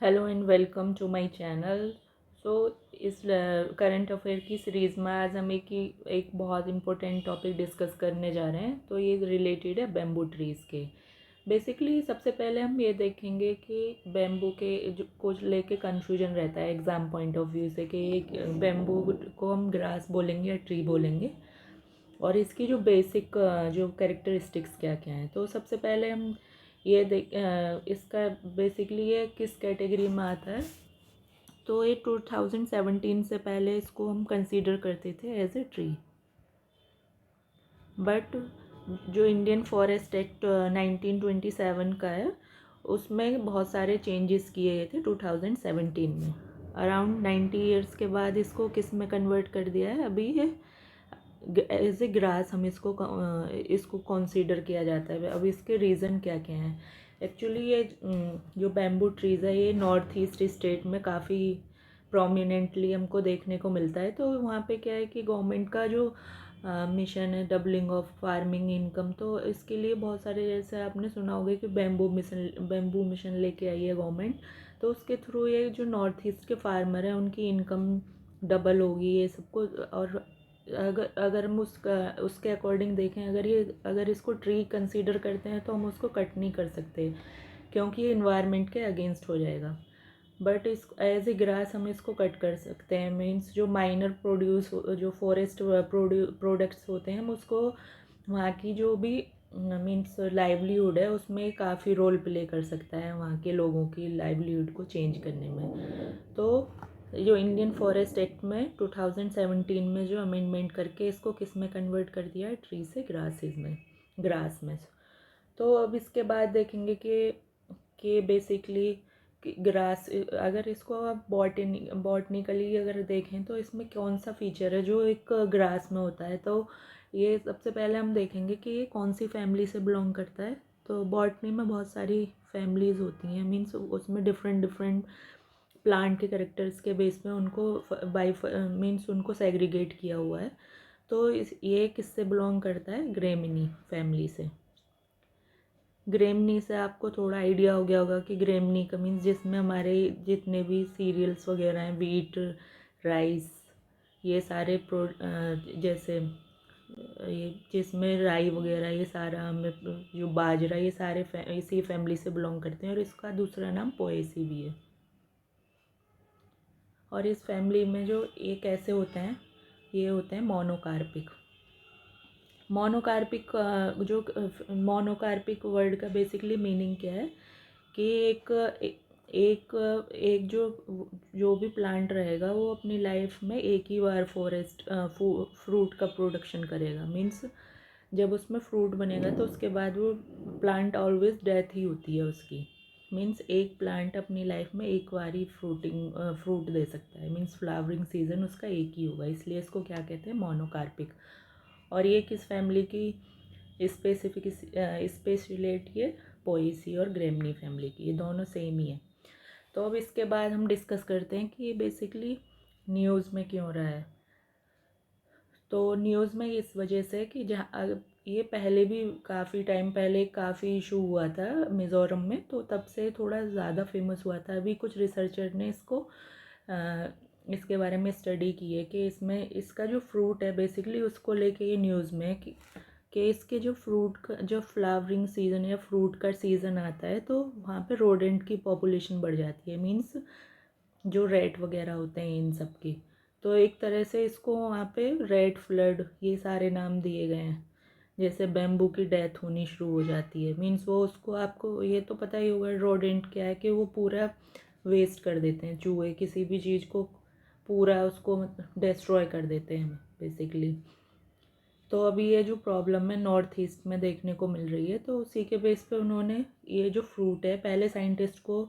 Hello and welcome to my channel. So इस current affair की series में आज हम एक बहुत इम्पोर्टेंट टॉपिक डिस्कस करने जा रहे हैं। तो ये रिलेटेड है बेम्बू ट्रीज़ के। बेसिकली सबसे पहले हम ये देखेंगे कि बेम्बू के को लेके कन्फ्यूजन रहता है एग्ज़ाम पॉइंट ऑफ व्यू से कि बेम्बू को हम ग्रास बोलेंगे या ट्री बोलेंगे, और इसकी जो बेसिक जो कैरेक्टरिस्टिक्स क्या क्या हैं। तो सबसे पहले हम ये इसका बेसिकली ये किस कैटेगरी में आता है। तो ये 2017 से पहले इसको हम कंसीडर करते थे एज ए ट्री, बट जो इंडियन फॉरेस्ट एक्ट 1927 का है उसमें बहुत सारे चेंजेस किए गए थे 2017 में। अराउंड 90 इयर्स के बाद इसको किस में कन्वर्ट कर दिया है, अभी ये एज ए ग्रास हम इसको कंसीडर किया जाता है। अब इसके रीज़न क्या क्या हैं। एक्चुअली ये जो बैम्बू ट्रीज़ है ये नॉर्थ ईस्ट स्टेट में काफ़ी प्रोमिनेंटली हमको देखने को मिलता है। तो वहाँ पे क्या है कि गवर्नमेंट का जो मिशन है डबलिंग ऑफ फार्मिंग इनकम, तो इसके लिए बहुत सारे, जैसे आपने सुना होगा कि बैम्बू मिशन लेके आई है गवर्नमेंट। तो उसके थ्रू ये जो नॉर्थ ईस्ट के फार्मर हैं उनकी इनकम डबल होगी ये सबको। और अगर हम उसके अकॉर्डिंग देखें, अगर इसको ट्री कंसीडर करते हैं तो हम उसको कट नहीं कर सकते क्योंकि ये इन्वायरमेंट के अगेंस्ट हो जाएगा। बट इस एज ए ग्रास हम इसको कट कर सकते हैं। मीन्स जो माइनर जो फॉरेस्ट प्रोडक्ट्स होते हैं हम उसको वहाँ की जो भी मीन्स लाइवलीहुड है उसमें काफ़ी रोल प्ले कर सकता है, वहाँ के लोगों की लाइवलीहुड को चेंज करने में। तो जो इंडियन फॉरेस्ट एक्ट में 2017 में जो अमेंडमेंट करके इसको किस में कन्वर्ट कर दिया है, ट्री से ग्रास में। तो अब इसके बाद देखेंगे कि बेसिकली ग्रास, अगर इसको आप बॉटनिकली अगर देखें तो इसमें कौन सा फीचर है जो एक ग्रास में होता है। तो ये सबसे पहले हम देखेंगे कि ये कौन सी फैमिली से बिलोंग करता है। तो बॉटनी में बहुत सारी फैमिलीज़ होती हैं, मीन्स उसमें डिफरेंट डिफरेंट प्लांट के करेक्टर्स के बेस पे उनको मीन्स उनको सेग्रीगेट किया हुआ है। तो ये किससे बिलोंग करता है, ग्रेमिनी फैमिली से। ग्रेमनी से आपको थोड़ा आइडिया हो गया होगा कि ग्रेमनी का मीन्स जिसमें हमारे जितने भी सीरियल्स वगैरह हैं, वीट, राइस, ये सारे जैसे ये जिसमें राई वगैरह, ये सारा हमें जो बाजरा, ये सारे इसी फैमिली से बिलोंग करते हैं। और इसका दूसरा नाम पोएसी भी है। और इस फैमिली में जो ये कैसे होते हैं, ये होते हैं मोनोकार्पिक। मोनोकार्पिक जो मोनोकार्पिक वर्ड का बेसिकली मीनिंग क्या है कि एक एक जो भी प्लांट रहेगा वो अपनी लाइफ में एक ही बार फ्रूट का प्रोडक्शन करेगा। मीन्स जब उसमें फ्रूट बनेगा तो उसके बाद वो प्लांट ऑलवेज डेथ ही होती है उसकी। मीन्स एक प्लांट अपनी लाइफ में एक बार ही फ्रूट दे सकता है। मीन्स फ्लावरिंग सीजन उसका एक ही होगा, इसलिए इसको क्या कहते हैं, मोनोकार्पिक। और ये किस फैमिली की स्पेसिफिक स्पेशलिटी है, पोएसी और ग्रेमनी फैमिली की, ये दोनों सेम ही है। तो अब इसके बाद हम डिस्कस करते हैं कि ये बेसिकली न्यूज़ में क्यों रहा है। तो न्यूज़ में इस वजह से कि जहाँ ये पहले भी काफ़ी टाइम पहले काफ़ी इशू हुआ था मिज़ोरम में, तो तब से थोड़ा ज़्यादा फेमस हुआ था। अभी कुछ रिसर्चर ने इसके बारे में स्टडी की है कि इसमें इसका जो फ्रूट है बेसिकली उसको लेके ये न्यूज़ में कि इसके जो फ्रूट का जो फ्लावरिंग सीज़न या फ्रूट का सीज़न आता है तो वहाँ पे रोडेंट की पॉपुलेशन बढ़ जाती है। मीन्स जो रेट वगैरह होते हैं इन सब की। तो एक तरह से इसको वहाँ पे रेड फ्लड ये सारे नाम दिए गए हैं। जैसे बेम्बू की डेथ होनी शुरू हो जाती है, मीन्स वो उसको, आपको ये तो पता ही होगा रोडेंट क्या है कि वो पूरा वेस्ट कर देते हैं, चूहे किसी भी चीज़ को पूरा उसको डिस्ट्रॉय कर देते हैं बेसिकली। तो अभी ये जो प्रॉब्लम है नॉर्थ ईस्ट में देखने को मिल रही है, तो उसी के बेस पे उन्होंने ये जो फ्रूट है, पहले साइंटिस्ट को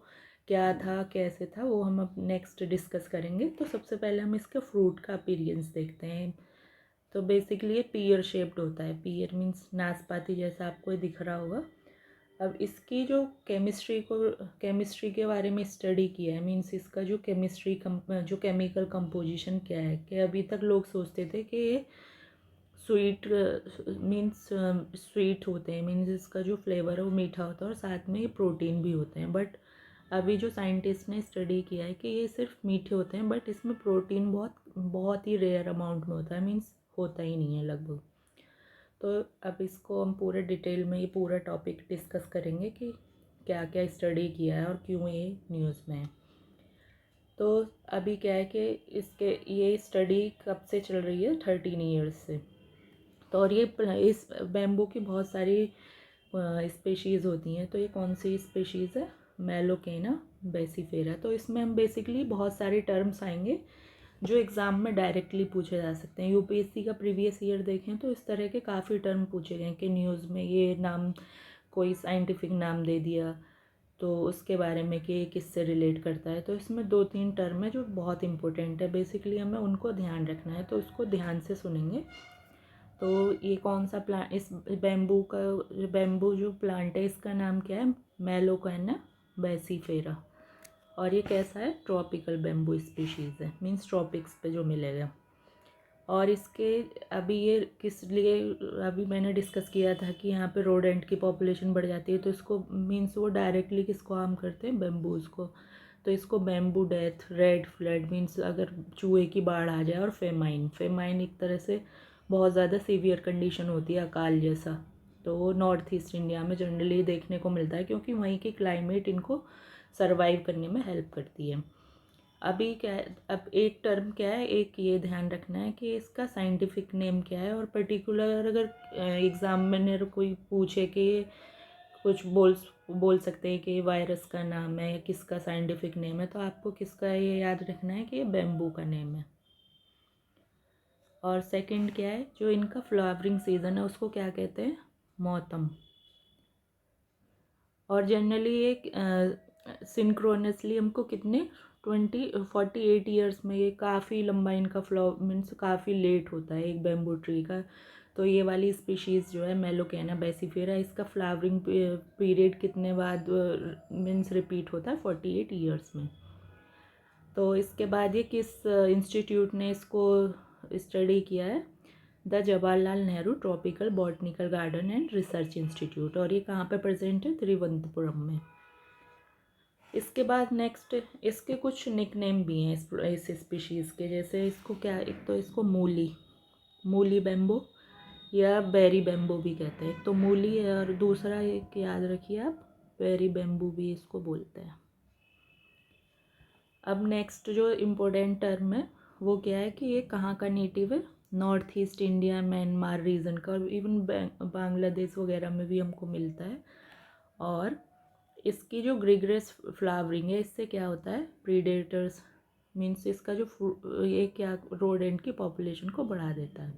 क्या था कैसे था वो हम अब नेक्स्ट डिस्कस करेंगे। तो सबसे पहले हम इसके फ्रूट का अपीरियंस देखते हैं। तो बेसिकली ये पीयर शेप्ड होता है, पीयर मीन्स नाशपाती जैसा आपको ये दिख रहा होगा। अब इसकी जो केमिस्ट्री के बारे में स्टडी किया है, मीन्स इसका जो जो केमिकल कंपोजिशन क्या है, कि अभी तक लोग सोचते थे कि ये स्वीट मीन्स स्वीट होते हैं, मीन्स इसका जो फ्लेवर है वो मीठा होता है और साथ में ये प्रोटीन भी होते हैं। बट अभी जो साइंटिस्ट ने स्टडी किया है कि ये सिर्फ मीठे होते हैं, बट इसमें प्रोटीन बहुत बहुत ही रेयर अमाउंट में होता है, मीन्स होता ही नहीं है लगभग। तो अब इसको हम पूरे डिटेल में ये पूरा टॉपिक डिस्कस करेंगे कि क्या क्या स्टडी किया है और क्यों ये न्यूज़ में है। तो अभी क्या है कि इसके ये स्टडी कब से चल रही है, 13 ईयर्स से। तो और ये इस बैम्बू की बहुत सारी स्पेशीज़ होती हैं। तो ये कौन सी स्पेशीज़ है, मेलोकेना बेसिफेरा। तो इसमें हम बेसिकली बहुत सारे टर्म्स आएंगे जो एग्ज़ाम में डायरेक्टली पूछे जा सकते हैं। यूपीएससी का प्रीवियस ईयर देखें तो इस तरह के काफ़ी टर्म पूछे गए कि न्यूज़ में ये नाम, कोई साइंटिफिक नाम दे दिया तो उसके बारे में कि ये किससे रिलेट करता है। तो इसमें 2-3 टर्म है जो बहुत इंपॉर्टेंट है, बेसिकली हमें उनको ध्यान रखना है, तो उसको ध्यान से सुनेंगे। तो ये कौन सा प्लांट, इस बैम्बू जो प्लांट है इसका नाम क्या है, मेलोकाना बेसिफेरा। और ये कैसा है, ट्रॉपिकल बैम्बू स्पीशीज़ है, मीन्स ट्रॉपिक्स पे जो मिलेगा। और इसके अभी ये किस लिए, अभी मैंने डिस्कस किया था कि यहाँ पे रोडेंट की पॉपुलेशन बढ़ जाती है, तो इसको मीन्स वो डायरेक्टली किसको हार्म करते हैं, बैम्बूज़ को। तो इसको bamboo death, red flood means अगर चूहे की बाढ़ आ जाए, और फेमाइन एक तरह से बहुत ज़्यादा सीवियर कंडीशन होती है, अकाल जैसा। तो वो नॉर्थ ईस्ट इंडिया में जनरली देखने को मिलता है, क्योंकि वहीं की क्लाइमेट इनको सर्वाइव करने में हेल्प करती है। अभी क्या है, अब एक टर्म क्या है, एक ये ध्यान रखना है कि इसका साइंटिफिक नेम क्या है। और पर्टिकुलर अगर एग्जामिनर कोई पूछे कि कुछ बोल सकते हैं कि वायरस का नाम है या किसका साइंटिफिक नेम है, तो आपको किसका ये याद रखना है कि ये बैम्बू का नेम है। और सेकंड क्या है, जो इनका फ्लावरिंग सीज़न है उसको क्या कहते हैं, मौसम। और जनरली एक सिंक्रोनसली हमको कितने 48 ईयर्स में, ये काफ़ी लंबा इनका फ्लावर मीन्स काफ़ी लेट होता है एक बैम्बू ट्री का। तो ये वाली स्पीशीज़ जो है मेलोकेना बेसिफेरा, इसका फ्लावरिंग पीरियड कितने बाद मीन्स रिपीट होता है, 48 ईयर्स में। तो इसके बाद ये किस इंस्टीट्यूट ने इसको स्टडी किया है, the Jawaharlal Nehru tropical botanical garden and research institute. और ये कहाँ पे प्रेजेंट है, तिरुवनंतपुरम में। इसके बाद नेक्स्ट, इसके कुछ निकनेम भी हैं इस स्पीशीज़ के, जैसे इसको क्या, एक तो इसको मूली बैम्बो या बेरी बैम्बो भी कहते हैं। एक तो मूली है और दूसरा एक याद रखिए आप, बेरी बैम्बू भी इसको बोलते हैं। अब नेक्स्ट जो इम्पोर्टेंट टर्म है वो क्या है कि ये कहाँ का नेटिव है, north east India, Myanmar region का, और इवन बांग्लादेश वगैरह में भी हमको मिलता है। और इसकी जो ग्रिगरस फ्लावरिंग है, इससे क्या होता है, प्रीडेटर्स मीन्स इसका जो ये क्या रोडेंट की पॉपुलेशन को बढ़ा देता है।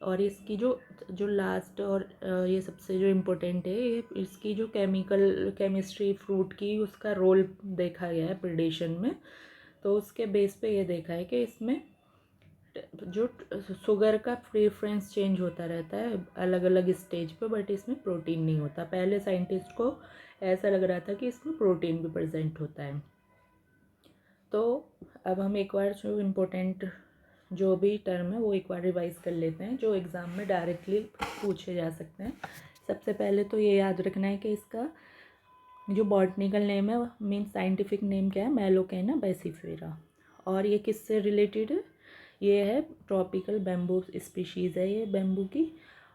और इसकी जो लास्ट और ये सबसे जो इम्पोर्टेंट है, ये इसकी जो केमिस्ट्री फ्रूट की उसका रोल देखा गया है प्रिडेशन में। तो उसके बेस पे ये देखा है कि इसमें जो शुगर का प्रेफरेंस चेंज होता रहता है अलग अलग स्टेज पे, बट इसमें प्रोटीन नहीं होता। पहले साइंटिस्ट को ऐसा लग रहा था कि इसमें प्रोटीन भी प्रेजेंट होता है। तो अब हम एक बार जो इम्पोर्टेंट जो भी टर्म है वो एक बार रिवाइज कर लेते हैं, जो एग्ज़ाम में डायरेक्टली पूछे जा सकते हैं। सबसे पहले तो ये याद रखना है कि इसका जो बॉटनिकल नेम है मीन्स साइंटिफिक नेम क्या है, मेलोकेना बेसिफेरा। और ये किससे रिलेटेड है, ये है ट्रॉपिकल बैम्बू स्पीशीज़ है ये बैम्बू की।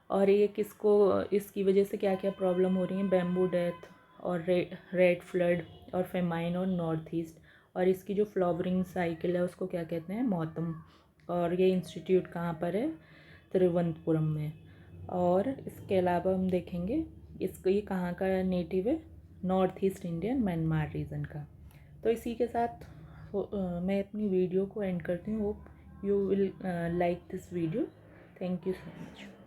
और ये किसको, इसकी वजह से क्या क्या प्रॉब्लम हो रही है, बैम्बू डेथ और रेड फ्लड और फेमाइन और नॉर्थ ईस्ट। और इसकी जो फ्लावरिंग साइकिल है उसको क्या कहते हैं, मौसम। और ये इंस्टीट्यूट कहाँ पर है, तिरुवनंतपुरम में। और इसके अलावा हम देखेंगे इसको, ये कहाँ का नेटिव है, north east Indian Myanmar region का। तो इसी के साथ मैं अपनी वीडियो को एंड करती हूँ। Hope you will like this video. Thank you so much.